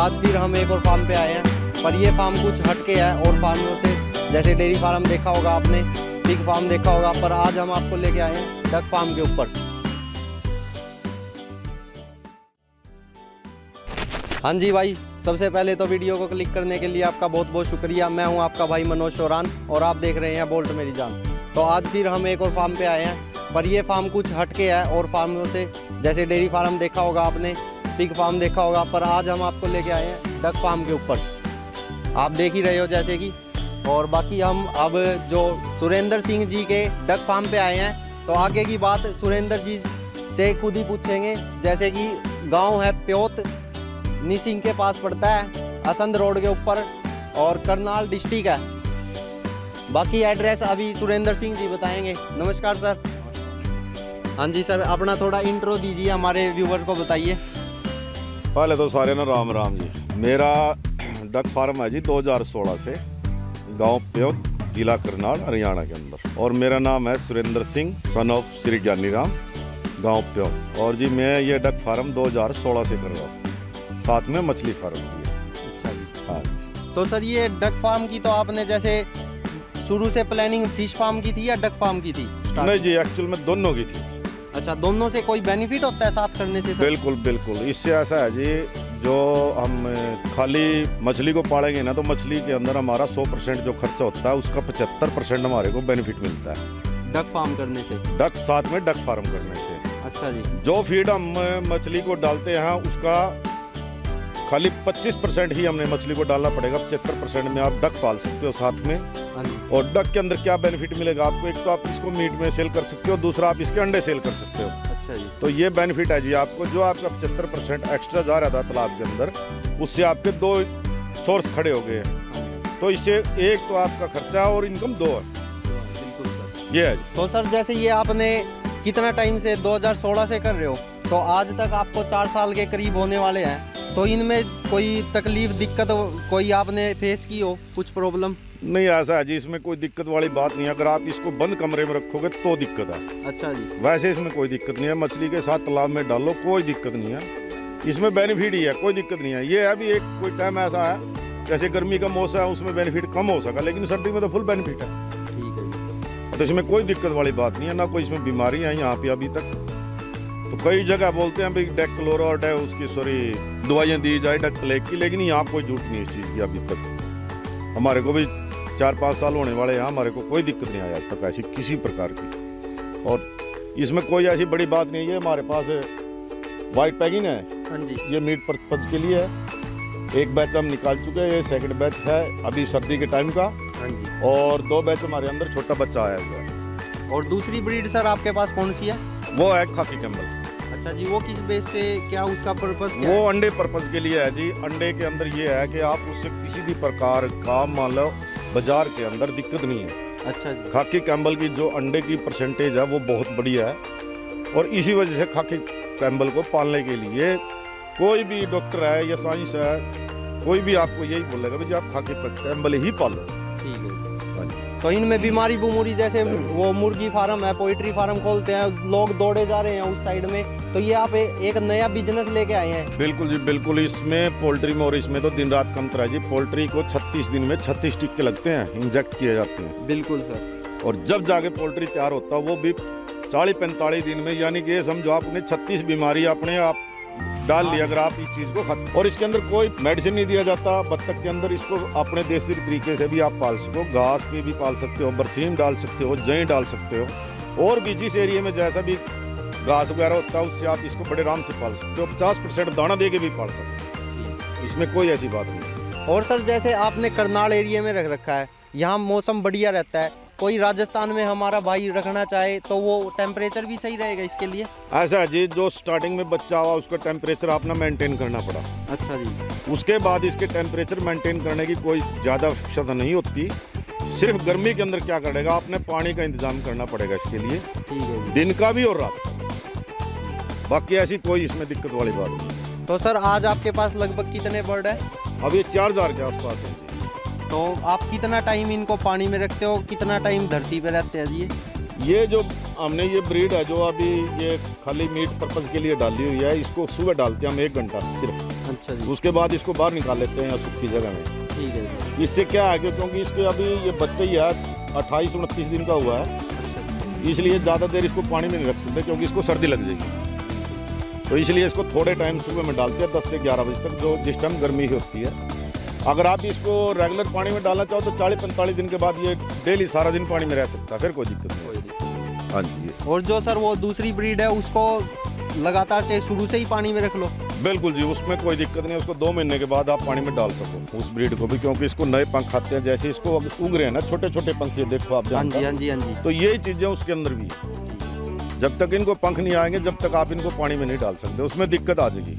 आज फिर हम एक और फार्म पे आए हैं, पर ये फार्म कुछ हटके है और फार्मों से। जैसे डेयरी फार्म देखा होगा आपने, पिग फार्म देखा होगा, पर आज हम आपको लेके आए हैं डक फार्म के ऊपर। हाँ जी भाई, सबसे पहले तो वीडियो को क्लिक करने के लिए आपका बहुत बहुत शुक्रिया। मैं हूं आपका भाई मनोज चौरान और आप देख रहे हैं बोल्ट मेरी जान। तो आज फिर हम एक और फार्म पे आए हैं, पर ये फार्म कुछ हटके है और फार्मों से। जैसे डेयरी फार्म देखा होगा आपने, पिग फार्म देखा होगा, पर आज हम आपको लेके आए हैं डक फार्म के ऊपर। आप देख ही रहे हो जैसे कि। और बाकी हम अब जो Surendra Singh ji K duck farm पे आए हैं, तो आगे की बात सुरेंद्र जी से खुद ही पूछेंगे। जैसे कि गांव है प्योत, निसिंग के पास पड़ता है, असंध रोड के ऊपर, और करनाल डिस्ट्रिक्ट है। बाकी एड्रेस अभी सुरेंद्र सिंह जी बताएंगे। नमस्कार सर। हाँ जी सर, अपना थोड़ा इंट्रो दीजिए, हमारे व्यूवर को बताइए। पहले तो सारे ना राम राम जी। मेरा डक फार्म है जी 2016 से, गांव प्योत, जिला करनाल, हरियाणा के अंदर। और मेरा नाम है सुरेंद्र सिंह, सन ऑफ श्री ज्ञानी राम, गांव प्योत। और जी मैं ये डक फार्म 2016 से कर रहा हूँ, साथ में मछली फार्म भी है। अच्छा जी। हाँ। तो सर ये डक फार्म की तो आपने जैसे शुरू से प्लानिंग फिश फार्म की थी या डक फार्म की थी? नहीं जी, एक्चुअल में दोनों की थी। अच्छा, दोनों से कोई बेनिफिट होता है साथ करने से सर? बिल्कुल बिल्कुल। इससे ऐसा है जी, जो हम खाली मछली को पालेंगे ना, तो मछली के अंदर हमारा 100% जो खर्चा होता है, उसका 75% हमारे को बेनिफिट मिलता है डक फार्म करने से। डक साथ में डक फार्म करने से। अच्छा जी। जो फीड हम मछली को डालते हैं, उसका खाली 25% ही हमने मछली को डालना पड़ेगा। 75% में आप डक पाल सकते हो साथ में। और डक के अंदर क्या बेनिफिट मिलेगा आपको? एक तो आप इसको मीट में सेल कर सकते हो, दूसरा आप इसके अंडे सेल कर सकते हो। अच्छा जी। तो ये बेनिफिट है जी आपको। जो आपका 75% एक्स्ट्रा जा रहा था तालाब के अंदर, उससे आपके 2 सोर्स खड़े हो गए हैं। तो इससे एक तो आपका खर्चा और इनकम 2 है। बिल्कुल सर, ये है जी। तो सर जैसे ये आपने कितना टाइम से 2016 से कर रहे हो, तो आज तक आपको 4 साल के करीब होने वाले हैं। तो इनमें कोई तकलीफ, दिक्कत कोई आपने फेस की हो, कुछ प्रॉब्लम? नहीं, ऐसा है जी, इसमें कोई दिक्कत वाली बात नहीं है। अगर आप इसको बंद कमरे में रखोगे तो दिक्कत है। अच्छा जी। वैसे इसमें कोई दिक्कत नहीं है। मछली के साथ तालाब में डालो, कोई दिक्कत नहीं है। इसमें बेनिफिट ही है, कोई दिक्कत नहीं है। ये अभी एक कोई टाइम ऐसा है, जैसे गर्मी का मौसम है, उसमें बेनिफिट कम हो सका, लेकिन सर्दी में तो फुल बेनिफिट है। ठीक है। तो इसमें कोई दिक्कत वाली बात नहीं है, ना कोई इसमें बीमारी है यहाँ पे अभी तक। तो कई जगह बोलते हैं भाई डक क्लोरो और उसकी दवाइयाँ दी जाए डक प्लेग की, लेकिन यहाँ कोई झूठ नहीं इस चीज़ की अभी तक। हमारे को भी 4-5 साल होने वाले हैं, हमारे को कोई दिक्कत नहीं आई आज तक ऐसी किसी प्रकार की। और इसमें कोई ऐसी बड़ी बात नहीं है। हमारे पास वाइट पैकिंग है। हाँ जी। ये मीट पर्पज के लिए है। एक बैच हम निकाल चुके हैं, ये सेकंड बैच है अभी सर्दी के टाइम का। हाँ जी। और 2 बैच हमारे अंदर छोटा बच्चा आया हुआ है। और दूसरी ब्रीड सर आपके पास कौन सी है? वो है खाकी कैम्बल। अच्छा जी, वो किस बेस से, क्या उसका पर्पस क्या वो है? अंडे पर्पज के लिए है जी। अंडे के अंदर ये है कि आप उससे किसी भी प्रकार का मान लो बाजार के अंदर दिक्कत नहीं है। अच्छा जी। खाकी कैम्बल की जो अंडे की परसेंटेज है वो बहुत बढ़िया है। और इसी वजह से खाकी कैम्बल को पालने के लिए कोई भी डॉक्टर है या साइंस है, कोई भी आपको यही बोलेगा भाई आप खाकी कैम्बल ही पालो। ठीक है। तो इनमें बीमारी बुमूरी, जैसे वो मुर्गी फार्म है, पोइट्री फार्म खोलते हैं, लोग दौड़े जा रहे हैं उस साइड में, तो ये आप एक नया बिजनेस लेके आए हैं? बिल्कुल जी बिल्कुल। इसमें पोल्ट्री में और इसमें तो दिन रात कम तरह जी। पोल्ट्री को 36 दिन में 36 टीके लगते हैं, इंजेक्ट किए जाते हैं। बिल्कुल सर। और जब जाके पोल्ट्री तैयार होता है वो भी 40-45 दिन में, यानी कि ये समझो आपने 36 बीमारी अपने आप डाल ली अगर आप इस चीज़ को खत्म। और इसके अंदर कोई मेडिसिन नहीं दिया जाता बत्तख के अंदर। इसको अपने देसी तरीके से भी आप पाल सको, घास पे भी पाल सकते हो, बरसीम डाल सकते हो, जई डाल सकते हो। और भी जिस एरिया में जैसा भी घास वगैरह होता है उससे आप इसको बड़े आराम से पाल सकते हो। 50% दाना दे के भी पाल सकते हो, इसमें कोई ऐसी बात नहीं। और सर जैसे आपने करनाल एरिया में रख रखा है, यहाँ मौसम बढ़िया रहता है, कोई राजस्थान में हमारा भाई रखना चाहे तो वो टेम्परेचर भी सही रहेगा इसके लिए? ऐसा है जी, जो स्टार्टिंग में बच्चा हुआ उसका टेम्परेचर अपना मेंटेन करना पड़ा। अच्छा जी। उसके बाद इसके टेम्परेचर मेंटेन करने की कोई ज़्यादा आवश्यकता नहीं होती। सिर्फ गर्मी के अंदर क्या करेगा, आपने पानी का इंतजाम करना पड़ेगा इसके लिए। ठीक है। दिन का भी और रात का। बाकी ऐसी कोई इसमें दिक्कत वाली बात नहीं। तो सर आज आपके पास लगभग कितने बर्ड है? अब ये 4000 के आसपास है। तो आप कितना टाइम इनको पानी में रखते हो, कितना टाइम धरती पे रहते हैं जी? ये जो हमने ये ब्रीड है जो अभी ये खाली मीट पर्पज के लिए डाली हुई है, इसको सुबह डालते हैं हम 1 घंटा सिर्फ। अच्छा जी। उसके बाद इसको बाहर निकाल लेते हैं सूखी जगह में। ठीक है। इससे क्या है कि क्योंकि इसके अभी ये बच्चा ही है 28-29 दिन का हुआ है, इसलिए ज़्यादा देर इसको पानी में नहीं रख सकते क्योंकि इसको सर्दी लग जाएगी। तो इसलिए इसको थोड़े टाइम सुबह में डालते हैं 10 से 11 बजे तक, जो जिस टाइम गर्मी होती है। अगर आप इसको रेगुलर पानी में डालना चाहो तो 40-45 दिन के बाद ये डेली सारा दिन पानी में रह सकता है, फिर कोई दिक्कत नहीं। हाँ जी। और जो सर वो दूसरी ब्रीड है उसको लगातार चाहे शुरू से ही पानी में रख लो? बिल्कुल जी, उसमें कोई दिक्कत नहीं। उसको 2 महीने के बाद आप पानी में डाल सको उस ब्रीड को भी, क्योंकि इसको नए पंख आते हैं। जैसे इसको उग रहे हैं ना छोटे छोटे पंख, ये देखो आप। हाँ जी, हाँ जी, हाँ जी। तो यही चीज़ें उसके अंदर भी है। जब तक इनको पंख नहीं आएंगे जब तक आप इनको पानी में नहीं डाल सकते, उसमें दिक्कत आ जाएगी।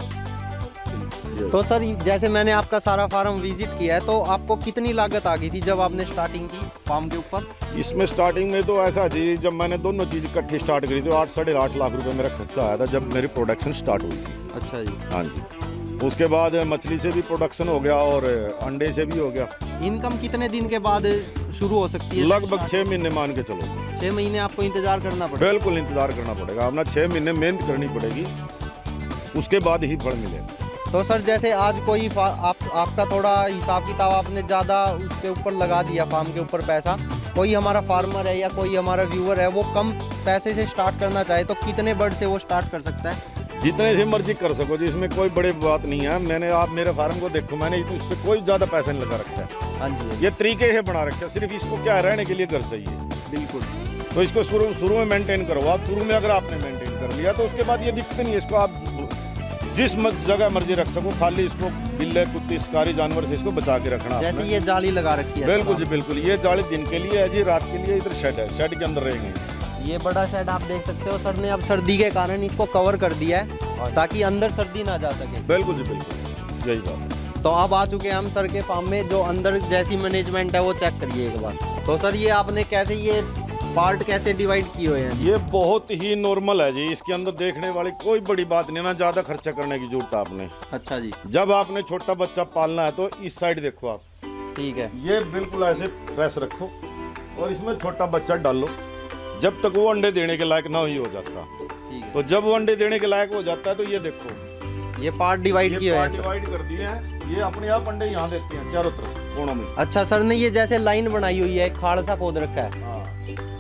तो सर जैसे मैंने आपका सारा फार्म विजिट किया है, तो आपको कितनी लागत आ गई थी जब आपने स्टार्टिंग की फार्म के ऊपर? इसमें स्टार्टिंग में तो ऐसा जी, जब मैंने दोनों चीज़ इकट्ठी स्टार्ट करी थी 8-8.5 लाख रुपए मेरा खर्चा आया था जब मेरी प्रोडक्शन स्टार्ट हुई थी। अच्छा जी। हाँ जी। उसके बाद मछली से भी प्रोडक्शन हो गया और अंडे से भी हो गया। इनकम कितने दिन के बाद शुरू हो सकती है? लगभग 6 महीने मान के चलो। 6 महीने आपको इंतजार करना पड़ेगा? बिल्कुल इंतजार करना पड़ेगा अपना, 6 महीने मेहनत करनी पड़ेगी, उसके बाद ही फल मिलेगा। तो सर जैसे आज कोई आपका थोड़ा हिसाब किताब आपने ज़्यादा उसके ऊपर लगा दिया, फार्म के ऊपर पैसा, कोई हमारा फार्मर है या कोई हमारा व्यूअर है वो कम पैसे से स्टार्ट करना चाहे तो कितने बर्ड से वो स्टार्ट कर सकता है? जितने से मर्जी कर सको जी, इसमें कोई बड़ी बात नहीं है। आप मेरे फार्म को देखो, मैंने इस पर कोई ज़्यादा पैसा नहीं लगा रखा है। हाँ जी। ये तरीके से बना रखा है, सिर्फ इसको क्या रहने के लिए घर चाहिए। बिल्कुल। तो इसको शुरू में मेंटेन करो आप। शुरू में अगर आपने मेंटेन कर लिया तो उसके बाद ये दिक्कत नहीं है। इसको आप जिस जगह मर्जी रख सको, खाली इसको बिल्ले कुत्ते शिकारी जानवर से इसको बचा के रखना। जैसे ये जाली लगा रखी है? बिल्कुल जी बिल्कुल। ये जाली दिन के लिए है जी, रात के लिए इधर शेड है, शेड के अंदर रहेंगे। ये बड़ा शेड आप देख सकते हो, सर ने अब सर्दी के कारण इसको कवर कर दिया है ताकि अंदर सर्दी ना जा सके। बिल्कुल जी बिल्कुल, यही बात है। तो अब आ चुके हैं हम सर के फार्म में, जो अंदर जैसी मैनेजमेंट है वो चेक करिए एक बार। तो सर ये आपने कैसे ये पार्ट कैसे डिवाइड किए हुए हैं? ये बहुत ही नॉर्मल है जी, इसके अंदर देखने वाली कोई बड़ी बात नहीं, ना ज़्यादा खर्चा करने की जरूरत है आपने। अच्छा जी। जब आपने छोटा बच्चा पालना है तो इस साइड देखो आप। ठीक है। ये बिल्कुल ऐसे प्रेस रखो और इसमें छोटा बच्चा डालो जब तक वो अंडे देने के लायक ना ही हो जाता। ठीक है। तो जब वो अंडे देने के लायक हो जाता है तो ये देखो, ये पार्ट डिवाइड किए हुए हैं। डिवाइड कर दिए हैं। ये अपने आप अंडे यहाँ देते हैं चारों तरफ कोनों में। अच्छा सर ने ये जैसे लाइन बनाई हुई है, खाड़ सा खोद रखा है। हाँ,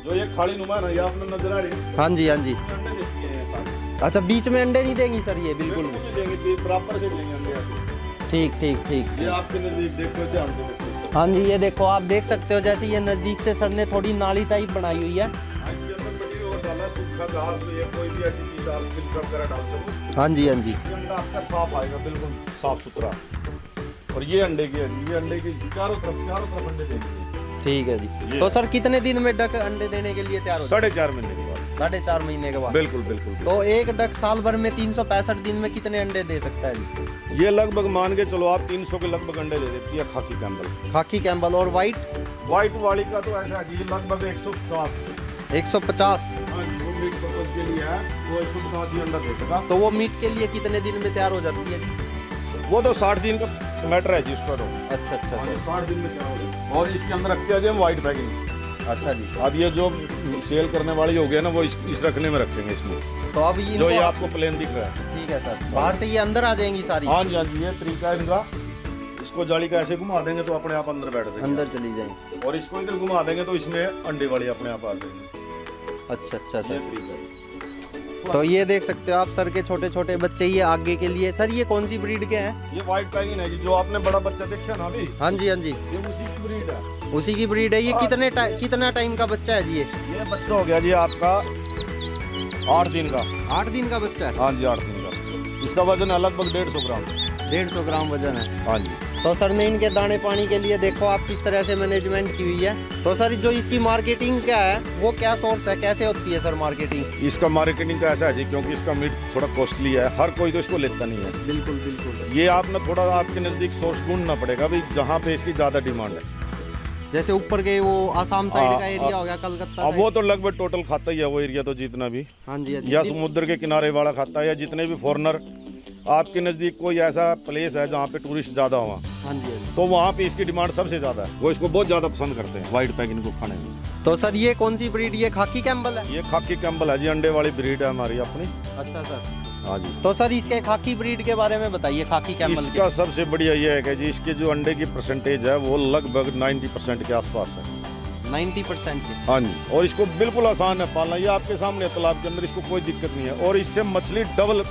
जो ये खाली नुमा है, ये आपने नजर आ रही है। हाँ जी, हाँ जी। अंडे देती है ये सारे। अच्छा, बीच में अंडे नहीं देंगी सर ये? बिल्कुल नहीं देंगे, बराबर से देंगे अंडे ऐसे। ठीक ठीक ठीक। ये आपके नजदीक देखो, ध्यान से देखो। हाँ जी, ये देखो आप देख सकते हो, जैसे ये नज़दीक से सर ने थोड़ी नाली टाइप बनाई हुई है। इसके अंदर मिट्टी और डाला, सूखा घास या कोई भी ऐसी चीज आप फिल्टर वगैरह डाल सको। हाँ जी, हाँ जी। ये अंडा आपका साफ आएगा, बिल्कुल साफ सुथरा। और ये अंडे की है, ये अंडे की चारों तरफ अंडे देंगे। ठीक है जी। तो सर कितने दिन में डक अंडे देने के लिए तैयार हो? 4.5 महीने के बाद। 4.5 महीने के बाद? बिल्कुल बिल्कुल। तो एक डक साल भर में 365 दिन में कितने अंडे दे सकता है जी? ये लगभग मान के चलो आप 300 के लगभग अंडे दे देती है खाकी कैम्बल। खाकी कैम्बल। और वाइट वाली का तो ऐसा है जी, लगभग 150। 150? हाँ जी, वो मीट पर्पज के लिए है, वो 150 ही अंडा दे सका। तो वो मीट के लिए कितने दिन में तैयार हो जाती है जी? वो तो 60 दिन का मैटर है जी उसका तो। अच्छा अच्छा। 60 दिन में तैयार हो जाए। और इसके अंदर रखते हैं जी हम व्हाइट पैकिंग। अच्छा जी। अब ये जो सेल करने वाली हो गया ना, वो इस रखने में रखेंगे इसमें। तो अब जो ये आपको प्लेन दिख रहा है। ठीक है सर, बाहर से ये अंदर आ जाएंगी सारी? हाँ जी, हाँ जी, ये तरीका है इनका। इसको जाली का ऐसे घुमा देंगे तो अपने आप अंदर बैठ जाएंगे, अंदर चली जाएंगी। और इसको इधर घुमा देंगे तो इसमें अंडे वाली अपने आप आ जाएंगे। अच्छा अच्छा सर। ये तरीका है। तो ये देख सकते हो आप सर के छोटे छोटे बच्चे, ये आगे के लिए। सर ये कौन सी ब्रीड के हैं? ये व्हाइट पैगिन है जी, जो आपने बड़ा बच्चा देखा ना अभी। हाँ जी, हाँ जी। ये उसी की ब्रीड है। उसी की ब्रीड है। ये कितना टाइम का बच्चा है जी? ये बच्चा हो गया जी आपका 8 दिन का। 8 दिन का बच्चा है? हाँ जी, 8 दिन का। इसका वजन है लगभग 150 ग्राम। 150 ग्राम वजन है? हाँ जी। तो सर ने इनके दाने पानी के लिए देखो आप किस तरह से मैनेजमेंट की हुई है। तो सर जो इसकी मार्केटिंग क्या है, वो क्या सोर्स है, कैसे होती है सर मार्केटिंग? इसका मार्केटिंग का ऐसा है जी, क्योंकि इसका मीट थोड़ा कॉस्टली है, हर कोई तो इसको लेता नहीं है। बिल्कुल बिल्कुल। ये आपने थोड़ा आपके नज़दीक सोर्स ढूंढना पड़ेगा भाई, जहाँ पे इसकी ज़्यादा डिमांड है। जैसे ऊपर के वो आसाम साइड का एरिया हो गया, कलकत्ता। अब वो तो लगभग टोटल खाता ही है वो एरिया तो, जितना भी। हाँ जी, या समुद्र के किनारे वाला खाता है, या जितने भी फॉरेनर आपके नज़दीक कोई ऐसा प्लेस है जहाँ पे टूरिस्ट ज़्यादा हुआ, हाँ जी, हाँ जी। तो वहाँ पे इसकी डिमांड सबसे ज़्यादा है, वो इसको बहुत ज़्यादा पसंद करते हैं वाइट पैगिन को खाने में। तो सर ये कौन सी ब्रीड, ये खाकी कैम्बल है? ये खाकी कैम्बल है जी, अंडे वाली ब्रीड है हमारी अपनी। अच्छा सर। हाँ जी। तो सर इसके खाकी ब्रीड के बारे में बताइए, खाकी कैम्बल इसका सबसे बढ़िया ये है कि जी इसके जो अंडे की परसेंटेज है वो लगभग 90% के आसपास है। 90% के? हाँ जी। और इसको बिल्कुल आसान है पालना, ये आपके सामने तालाब के अंदर, इसको कोई दिक्कत नहीं है। और इससे मछली डबल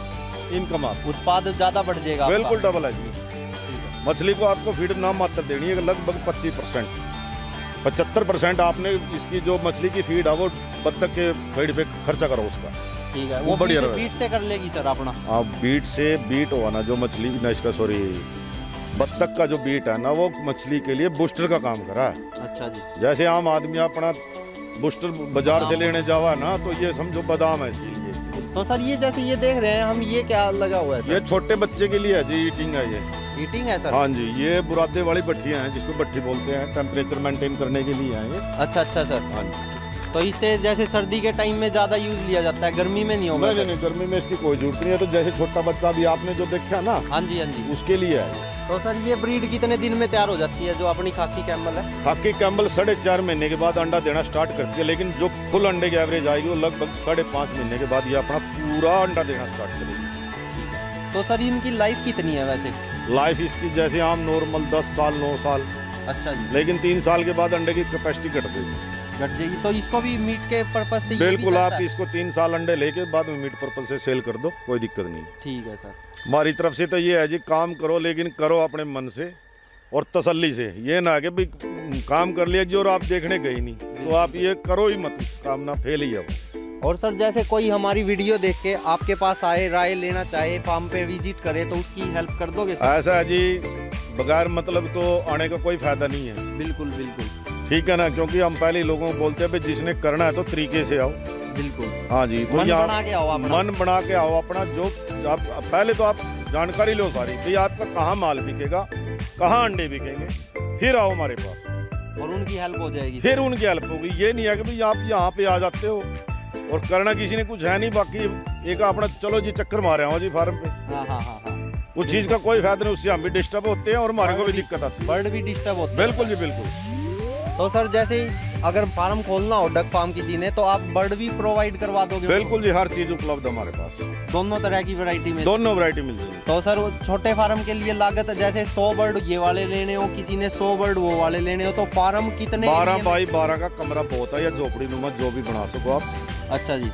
इनकम आप, उत्पाद ज़्यादा बढ़ जाएगा? बिल्कुल डबल है जी। मछली को आपको फीड नाम मात्र देनी है, लगभग 25%, 75% आपने इसकी जो मछली की फीड है वो बत्तख के फीड पे खर्चा करो उसका। ठीक है, वो बढ़िया बीट से कर लेगी सर अपना? हाँ, बीट से, बीट हुआ ना जो मछली ना, इसका सॉरी बत्तख का जो बीट है ना, वो मछली के लिए बूस्टर का काम करा है। अच्छा जी। जैसे आम आदमी अपना बूस्टर बाजार से लेने जावा ना, तो ये समझो बादाम है इसके लिए। तो सर ये जैसे ये देख रहे हैं हम, ये क्या लगा हुआ है सर? ये छोटे बच्चे के लिए है जी, ईटिंग है ये। ईटिंग है सर? हाँ जी, ये बुरादे वाली भट्टियाँ हैं जिसको भट्टी बोलते हैं, टेम्परेचर मेंटेन करने के लिए है ये। अच्छा अच्छा सर। हाँ जी। तो इससे जैसे सर्दी के टाइम में ज़्यादा यूज लिया जाता है, गर्मी में नहीं होगा? नहीं, गर्मी में इसकी कोई जरूरत नहीं है। तो जैसे छोटा बच्चा भी आपने जो देखा ना, हाँ जी हाँ जी, उसके लिए है। तो सर ये ब्रीड कितने दिन में तैयार हो जाती है जो अपनी खाकी कैम्बल है? खाकी कैम्बल 4.5 महीने के बाद अंडा देना स्टार्ट करती है, लेकिन जो फुल अंडे की एवरेज आएगी वो लगभग 5.5 महीने के बाद ये अपना पूरा अंडा देना स्टार्ट करेगी। तो सर इनकी लाइफ कितनी है वैसे? लाइफ इसकी जैसे आम नॉर्मल 10 साल 9 साल। अच्छा जी। लेकिन 3 साल के बाद अंडे की कैपेसिटी घट जाएगी। घट जाएगी, तो इसको भी मीट के पर्पज से? बिल्कुल, आप इसको 3 साल अंडे लेके बाद में मीट पर्पज से सेल कर दो, कोई दिक्कत नहीं। ठीक है सर। हमारी तरफ से तो ये है जी, काम करो लेकिन करो अपने मन से और तसल्ली से। ये ना कि भाई काम कर लिया जी और आप देखने गए नहीं, तो आप ये करो ही मत, काम ना फेल ही है। और सर जैसे कोई हमारी वीडियो देख के आपके पास आए, राय लेना चाहे, फार्म पे विजिट करे, तो उसकी हेल्प कर दोगे सर? ऐसा है जी, बगैर मतलब तो आने का कोई फायदा नहीं है। बिल्कुल बिल्कुल। ठीक है ना, क्योंकि हम पहले लोगों को बोलते हैं भाई जिसने करना है तो तरीके से आओ। बिल्कुल। हाँ जी। तो मन बना के आओ अपना। मन बना के आओ अपना। जो आप पहले तो आप जानकारी लो सारी, भाई आपका कहाँ माल बिकेगा, कहाँ अंडे बिकेंगे, फिर आओ हमारे पास और उनकी हेल्प हो जाएगी। फिर उनकी हेल्प होगी। ये नहीं है कि भाई आप यहाँ पे आ जाते हो और करना किसी ने कुछ है नहीं, बाकी एक अपना चलो जी चक्कर मारे आओ जी फार्म पे। हाँ हाँ हाँ हाँ। उस चीज का कोई फायदा नहीं, उससे हम भी डिस्टर्ब होते हैं और हमारे को भी दिक्कत आती है। बर्ड भी डिस्टर्ब होते हैं। बिल्कुल जी बिल्कुल। तो सर जैसे अगर फार्म खोलना हो, डक फार्म किसी ने, तो आप बर्ड भी प्रोवाइड करवा दोगे? बिल्कुल जी, हर चीज उपलब्ध हमारे पास, दोनों तरह की वैरायटी में? दोनों वैरायटी मिल जाएगी। तो सर छोटे फार्म के लिए लागत, जैसे 100 बर्ड ये वाले लेने हो, किसी ने 100 बर्ड वो वाले लेने हो, तो फार्म कितने? 12 बाई 12 का कमरा बहुत है, या झोपड़ी नुमा जो भी बना सको आप। अच्छा जी।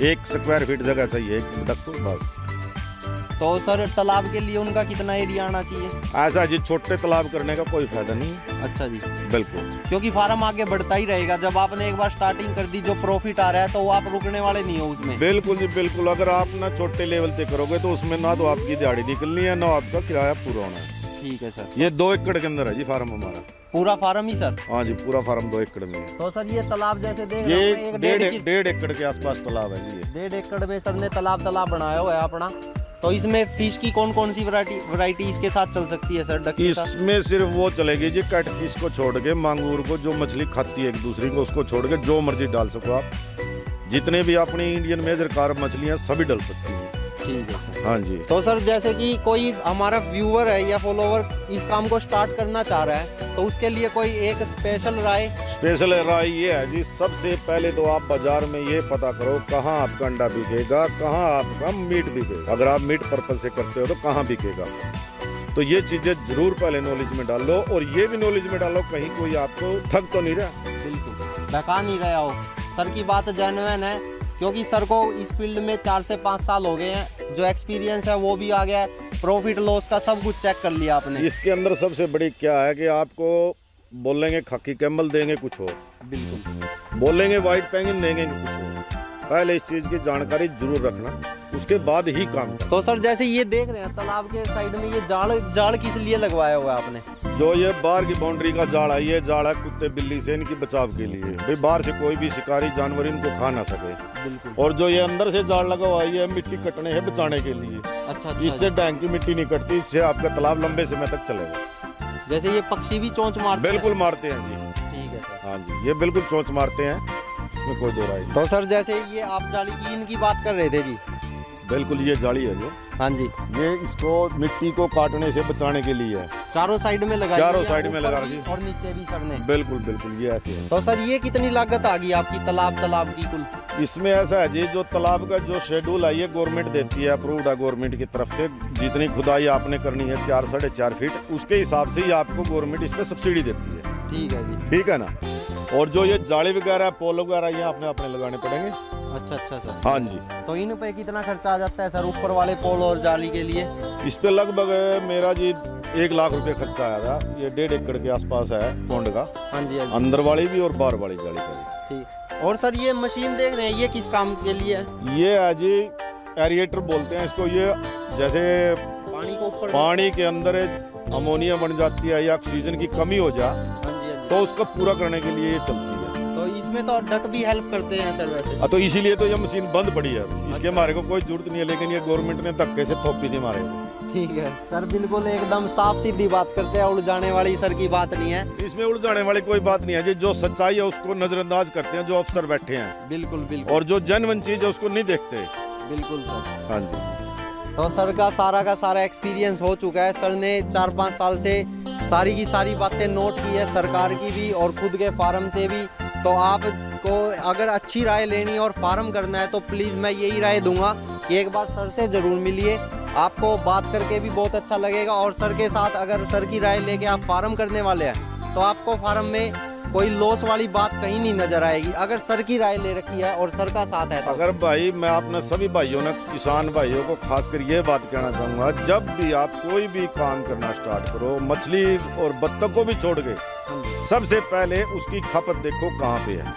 1 स्क्वायर फीट जगह चाहिए एक डक को बस। तो सर तालाब के लिए उनका कितना एरिया आना चाहिए? ऐसा जी, छोटे तालाब करने का कोई फायदा नहीं। अच्छा जी। बिल्कुल, क्योंकि फार्म आगे बढ़ता ही रहेगा। जब आपने एक बार स्टार्टिंग कर दी, जो प्रॉफिट आ रहा है तो वो आप रुकने वाले नहीं हो उसमें। बिल्कुल जी बिल्कुल। अगर आप ना छोटे लेवल पे करोगे तो उसमें ना तो आपकी दिहाड़ी निकलनी है, ना आपका किराया पूरा होना है। ठीक है सर। ये 2 एकड़ के अंदर है जी फार्म हमारा। पूरा फार्म ही सर? हाँ जी, पूरा फार्म 2 एकड़ में है। तो सर ये तालाब जैसे देख ये रहे हैं, एक 1.5 एकड़ के आसपास तालाब है जी। 1.5 एकड़ में सर ने तालाब बनाया हुआ है अपना। तो इसमें फिश की कौन कौन सी वैरायटी इसके साथ चल सकती है सर, डक के साथ? इसमें सिर्फ वो चलेगी जी, कैट फिश को छोड़ के, मांगूर को, जो मछली खाती है एक दूसरी को, उसको छोड़ के जो मर्जी डाल सको आप। जितने भी अपनी इंडियन मेजर कार्प मछलियाँ सभी डाल सकती हैं। ठीक है सर। हाँ जी। तो सर जैसे कि कोई हमारा व्यूअर है या फॉलोवर इस काम को स्टार्ट करना चाह रहा है, तो उसके लिए कोई एक स्पेशल राय ये है जी, सबसे पहले तो आप बाजार में ये पता करो कहाँ आपका अंडा बिकेगा, कहाँ आपका मीट बिकेगा। अगर आप मीट पर्पज से करते हो तो कहाँ बिकेगा, तो ये चीजें जरूर पहले नॉलेज में डालो। और ये भी नॉलेज में डालो कहीं कोई आपको ठग तो नहीं रहा। बिल्कुल धका नहीं रहा हो। सर की बात जेन्युइन है, क्योंकि सर को इस फील्ड में 4 से 5 साल हो गए हैं, जो एक्सपीरियंस है वो भी आ गया है, प्रॉफिट लॉस का सब कुछ चेक कर लिया आपने। इसके अंदर सबसे बड़ी क्या है कि आपको बोलेंगे खाकी कैम्बल देंगे कुछ और, बिल्कुल बोलेंगे वाइट पैंगिन देंगे कुछ और। पहले इस चीज की जानकारी जरूर रखना, उसके बाद ही काम। तो सर जैसे ये देख रहे हैं तालाब के साइड में ये जाड़ किस लिए लगवाया हुआ है आपने? जो ये बाहर की बाउंड्री का जाल है, ये जाल है कुत्ते बिल्ली से इनकी बचाव के लिए, भाई बाहर से कोई भी शिकारी जानवर इनको खा ना सके। बिल्कुल। और जो ये अंदर से जाल लगा हुआ है, ये मिट्टी कटने है बचाने के लिए। अच्छा। इससे डैंग की मिट्टी नहीं कटती, इससे आपका तालाब लंबे समय तक चलेगा। जैसे ये पक्षी भी चोंच मारते हैं? बिल्कुल मारते हैं जी। ठीक है सर। हाँ जी, ये बिल्कुल चोंच मारते हैं, इसमें कोई दो राय नहीं। तो सर जैसे ये आप जाली की इनकी बात कर रहे थे जी, बिल्कुल ये जाली है जो, हाँ जी, ये इसको मिट्टी को काटने से बचाने के लिए है। चारों साइड में लगा, चारों साइड में लगा रखी और नीचे भी सर ने। बिल्कुल बिल्कुल ये ऐसे है। तो सर ये कितनी लागत आ गई आपकी तालाब की कुल? इसमें ऐसा है जी, जो तालाब का जो शेड्यूल है ये गवर्नमेंट देती है, अप्रूव्ड है गवर्नमेंट की तरफ से। जितनी खुदाई आपने करनी है 4 साढ़े 4 फीट, उसके हिसाब से ही आपको गवर्नमेंट इसमें सब्सिडी देती है। ठीक है जी, ठीक है ना। और जो ये जाली वगैरह पोल वगैरह ये आपने अपने लगाने पड़ेंगे। अच्छा सर। हाँ जी। तो इन पे कितना खर्चा आ जाता है सर, ऊपर वाले पोल और जाली के लिए? इस पे लगभग मेरा जी 1 लाख रुपए खर्चा आया था। ये 1.5 एकड़ के आसपास है पौंड का। हाँ जी, अंदर वाली भी और बाहर वाली जाली का भी। ठीक। और सर ये मशीन देख रहे हैं, ये किस काम के लिए है? ये है जी एरिएटर बोलते हैं इसको। ये जैसे पानी को ऊपर, पानी के अंदर अमोनिया बन जाती है या ऑक्सीजन की कमी हो जाए, तो उसको पूरा करने के लिए ये चलती है। तो इसमें तो डक भी हेल्प करते हैं सर वैसे? तो इसीलिए तो ये मशीन बंद पड़ी है। इसके हमारे को कोई जरूरत नहीं है, लेकिन ये गवर्नमेंट ने धक्के से थोपी थी हमारे को। ठीक है सर, बिल्कुल एकदम साफ सीधी बात करते हैं, उड़ जाने वाली सर की बात नहीं है इसमें। उड़ जाने वाली कोई बात नहीं है जी। जो सच्चाई है उसको नजरअंदाज करते हैं जो अफसर बैठे हैं। बिल्कुल। और जो जेन्युइन चीज है उसको नहीं देखते। बिल्कुल सर। हाँ जी। तो सर का सारा एक्सपीरियंस हो चुका है। सर ने 4-5 साल से सारी की सारी बातें नोट की है, सरकार की भी और खुद के फार्म से भी। तो आपको अगर अच्छी राय लेनी और फार्म करना है तो प्लीज़ मैं यही राय दूंगा कि एक बार सर से ज़रूर मिलिए, आपको बात करके भी बहुत अच्छा लगेगा। और सर के साथ अगर सर की राय लेके आप फार्म करने वाले हैं तो आपको फार्म में कोई लॉस वाली बात कहीं नहीं नजर आएगी, अगर सर की राय ले रखी है और सर का साथ है तो। अगर भाई मैं अपने सभी भाइयों ने, किसान भाइयों को खासकर ये बात कहना चाहूँगा, जब भी आप कोई भी काम करना स्टार्ट करो, मछली और बत्तख को भी छोड़ के, सबसे पहले उसकी खपत देखो कहाँ पे है।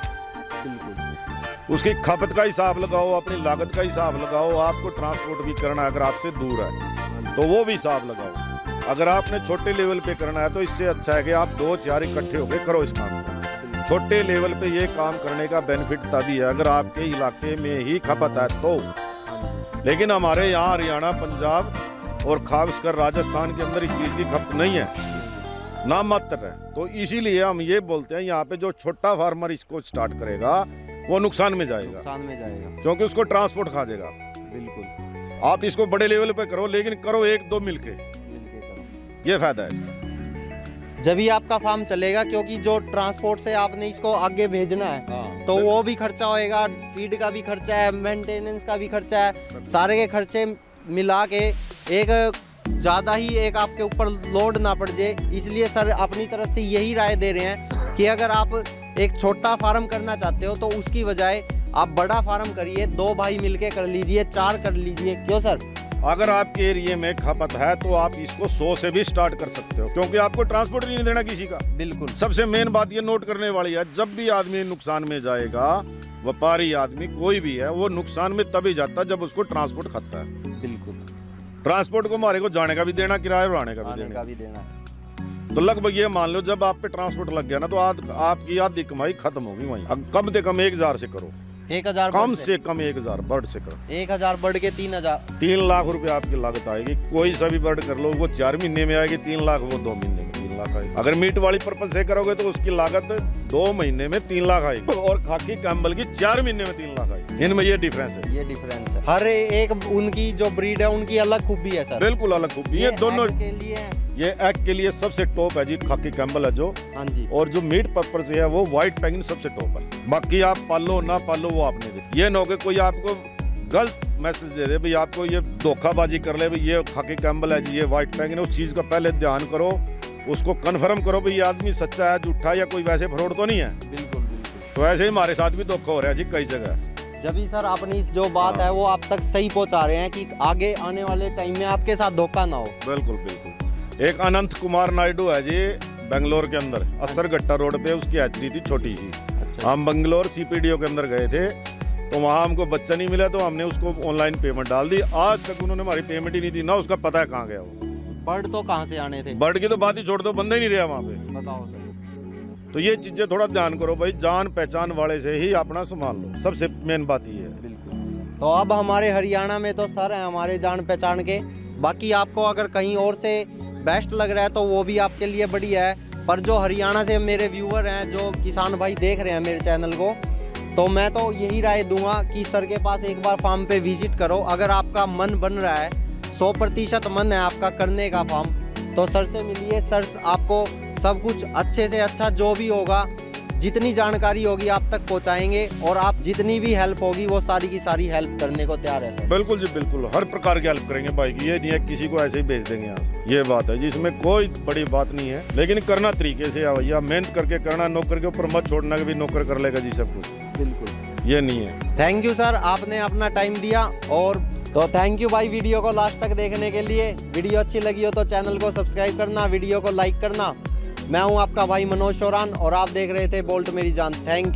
बिल्कुल। उसकी खपत का हिसाब लगाओ, अपनी लागत का हिसाब लगाओ। आपको ट्रांसपोर्ट भी करना है, अगर आपसे दूर है तो वो भी हिसाब लगाओ। अगर आपने छोटे लेवल पे करना है तो इससे अच्छा है कि आप 2-4 इकट्ठे होकर करो इस काम को। छोटे लेवल पे ये काम करने का बेनिफिट तभी है अगर आपके इलाके में ही खपत है तो। लेकिन हमारे यहाँ हरियाणा, पंजाब और खासकर राजस्थान के अंदर इस चीज़ की खपत नहीं है, नाम मात्र है। तो इसीलिए हम ये बोलते हैं यहाँ पे जो छोटा फार्मर इसको स्टार्ट करेगा वो नुकसान में जाएगा, क्योंकि उसको ट्रांसपोर्ट खा जाएगा। बिल्कुल। आप इसको बड़े लेवल पे करो, लेकिन करो 1-2 मिलके, ये फायदा है इसका। जब ही आपका फार्म चलेगा, क्योंकि जो ट्रांसपोर्ट से आपने इसको आगे भेजना है तो वो भी खर्चा होएगा, फीड का भी खर्चा है, मेंटेनेंस का भी खर्चा है, सारे के खर्चे मिला के एक ज़्यादा ही एक आपके ऊपर लोड ना पड़ जाए। इसलिए सर अपनी तरफ से यही राय दे रहे हैं कि अगर आप एक छोटा फार्म करना चाहते हो तो उसकी बजाय आप बड़ा फार्म करिए, 2 भाई मिलके कर लीजिए, 4 कर लीजिए। क्यों सर? अगर आपके एरिया में खपत है तो आप इसको 100 से भी स्टार्ट कर सकते हो, क्योंकि आपको ट्रांसपोर्ट नहीं देना किसी का। बिल्कुल। सबसे मेन बात ये नोट करने वाली है, जब भी आदमी नुकसान में जाएगा, व्यापारी आदमी कोई भी है, वो नुकसान में तभी जाता है जब उसको ट्रांसपोर्ट खाता है। बिल्कुल। ट्रांसपोर्ट को हमारे को जाने का भी देना, किराया और आने का भी देना। तो लगभग ये मान लो जब आप पे ट्रांसपोर्ट लग गया ना तो आपकी आधी कमाई खत्म होगी वहीं। कम से कम 1000 से करो, 1000 कम से कम 1000 बर्ड से करो। 1000 बढ़ के 3000, 3 लाख रुपए आपकी लागत आएगी। कोई सा भी बर्ड कर लो, वो 4 महीने में आएगी 3 लाख, वो 2 महीने में 3 लाख आएगी। अगर मीट वाली पर्पज से करोगे तो उसकी लागत 2 महीने में 3 लाख आएगी, और खाकी कैम्बल की 4 महीने में 3 लाख आएगी। इनमें ये डिफरेंस है। ये डिफरेंस है। हर एक उनकी जो ब्रीड है उनकी अलग खूबी है सर। बिल्कुल अलग खूबी है दोनों के लिए। ये एग के लिए सबसे टॉप है जी खाकी कैम्बल है जो। हाँ जी। और जो मीट पर्पज से है वो व्हाइट पेंगिन सबसे टॉप है। बाकी आप पालो ना पालो वो आपने दे। ये ना हो कोई आपको गलत मैसेज दे दे भाई, आपको ये धोखाबाजी कर ले भाई ये खाकी कैम्बल है जी, ये व्हाइट पेंगिन है। उस चीज का पहले ध्यान करो, उसको कंफर्म करो भाई ये आदमी सच्चा है झूठा या कोई वैसे फ्रॉड तो नहीं है। बिल्कुल बिल्कुल। तो ऐसे ही हमारे साथ भी धोखा हो रहा है जी कई जगह। जब भी सर अपनी जो बात है वो आप तक सही पहुंचा रहे हैं कि आगे आने वाले टाइम में आपके साथ धोखा ना हो। बिल्कुल बिल्कुल। एक अनंत कुमार नायडू है जी बेंगलोर के अंदर, असरगट्टा रोड पे उसकी हैचरी थी छोटी सी। अच्छा। हम बेंगलोर CPDO के अंदर गए थे तो वहाँ हमको बच्चा नहीं मिला, तो हमने उसको ऑनलाइन पेमेंट डाल दी। आज तक उन्होंने हमारी पेमेंट ही नहीं दी, ना उसका पता है कहाँ गया वो। बर्ड तो कहाँ से आने थे? बर्ड की तो बात ही छोड़ दो, बंदा ही नहीं रहा वहाँ पे। बताओ सर। तो ये चीजें थोड़ा ध्यान करो भाई, जान पहचान वाले से ही अपना संभाल लो, सबसे मेन बात ये है। बिल्कुल। तो अब हमारे हरियाणा में तो सर हैं हमारे जान पहचान के, बाकी आपको अगर कहीं और से बेस्ट लग रहा है तो वो भी आपके लिए बढ़िया है। पर जो हरियाणा से मेरे व्यूअर हैं, जो किसान भाई देख रहे हैं मेरे चैनल को, तो मैं तो यही राय दूंगा कि सर के पास एक बार फार्म पे विजिट करो। अगर आपका मन बन रहा है, 100% मन है आपका करने का फार्म, तो सर से मिलिए। सर आपको सब कुछ अच्छे से अच्छा जो भी होगा, जितनी जानकारी होगी आप तक पहुंचाएंगे, और आप जितनी भी हेल्प होगी वो सारी की सारी हेल्प करने को तैयार है सर। बिल्कुल जी बिल्कुल, हर प्रकार की हेल्प करेंगे भाई की। ये नहीं है किसी को ऐसे ही भेज देंगे यहाँ से, ये बात है जिसमें कोई बड़ी बात नहीं है। लेकिन करना तरीके से भैया, मेहनत करके करना, नौकर के ऊपर मत छोड़ना कि भी नौकर कर लेगा जी सब कुछ, बिल्कुल ये नहीं है। थैंक यू सर, आपने अपना टाइम दिया। और तो थैंक यू भाई वीडियो को लास्ट तक देखने के लिए। वीडियो अच्छी लगी हो तो चैनल को सब्सक्राइब करना, वीडियो को लाइक करना। मैं हूं आपका भाई मनोज शोरान और आप देख रहे थे बोल्ट मेरी जान। Thank you.